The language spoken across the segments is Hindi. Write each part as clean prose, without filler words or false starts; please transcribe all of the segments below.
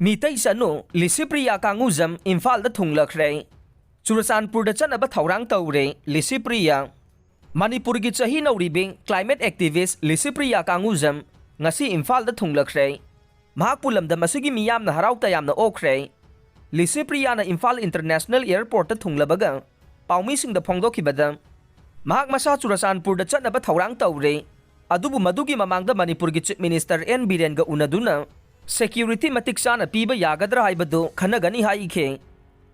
मीतै सनु लिसिप्रिया कांगुजम इम्फाल दा थुंगलखरे चुरचानपुर दा चनबा थौरांग तौरे लिसिप्रिया मणिपुर की चही नौरीबे climate activist Licypriya Kangujam ngasi Imphal दा थुंगलखरे महाक पुलमदा मसिगी मियामना हराव तयामना ओखरे लिसिप्रिया ना इम्फाल इंटरनेशनल एयरपोर्ट दा थुंगलबगा पाउमी सिंग दा फोंगदोखिबदा महाक मसा चुरचानपुर दा चनबा थौरांग तौरे अदुबु मदुगी ममांगदा मणिपुर की चीफ मिनिस्टर एन बीरेन गा उनदुना सेक्यूरिटी मतिक चाना पीबा यागद्रा हाइबदो खनगनी हाइखे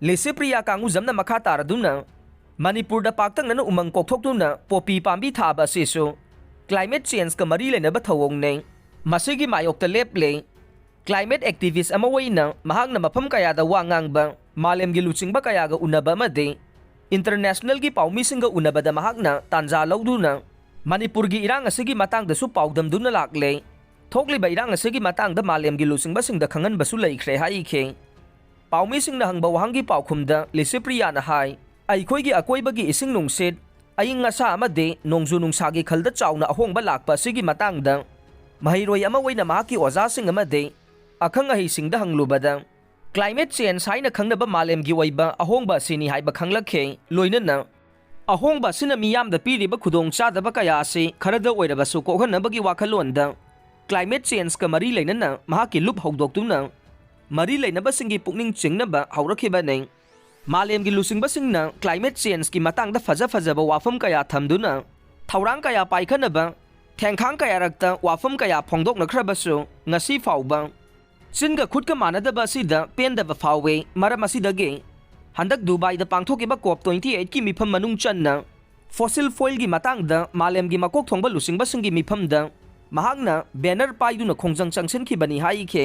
लिसिप्रिया कांगुजमना मखा तारदुना मणिपुर दा पाक्तंगना उमंग कोकथोक्तुना पोपी पांबी थाबा सेसो क्लाइमेट चेंज का मरी लेनबा थवोंगने मसिगी मायोक्ता लेपले क्लाइमेट एक्टिविस्ट अमा वइना महांगना मफम कयादा वा ngangbा मालेमगी लुचिंगबा कयागा उनबा मदे इंटरनेशनल की पाउमीसिंगा उनबदा महांगना तांजा लौदुना मणिपुर की इरांग असिगी मतांगदसु पाउदमदुना लाक्ले थोकलिबा इरांग असिगी मतांगदा मालेमगी लुचिंगबासिंगदा खंगनबसु लैख्रे हाइखे पाउमीसिंगना हंगबा वहांगी पाउखुमदा लिसिप्रियाना हाई अइखोइगी अकोइबगी इसिंग नुंगसेट अइंग असा अमदे नोंजु नुंसागी खलदा चाउना अहोंगबा लाक्पा असिगी मतांगदा महिरोय अमा वइना महाकी ओजासिंग अमदे अखंग अहिसिंगदा हंगलुबदा क्लाइमेट चेंज हाइना खंगनबा मालेमगी ओइबा अहोंगबा सिनी हाइबा खंगलखे लोइनना अहोंगबा सिना मियामदा पीरिबा खुदोंग चादबा कयासे खरदा ओइरबसु कोहनबगी वाखलोंदा क्लाइमेट चेंज का मरी लेनना महाकी लुप हौदोक्तुना मरी लेनबसिंगी पुकनिंग चिंगनबा हौरखिबने मालेमगी लुसिंगबसिंगना क्लाइमेट चेंज की मतांगदा फजबा वाफम कया थमदुना थौरांग कया पाइखनबा थेंखांग कयारक्ता वाफम कया फोंदोकनख्रबसु ngasi फाउबा चिनगा खुदका मानदबा सिदा पेंदबा फावे मरम असिदगे हंदक दुबई दा पांगथोकिबा कोप 28 की मिफम मनुंग चन्ना फॉसिल फॉइल की मतांगदा मालेमगी मकोक थोंगबा लुसिंगबसिंगी मिफमदा महांगना बैनर पाइदुना खोंजंग चंगसिनखिबनी हाइखे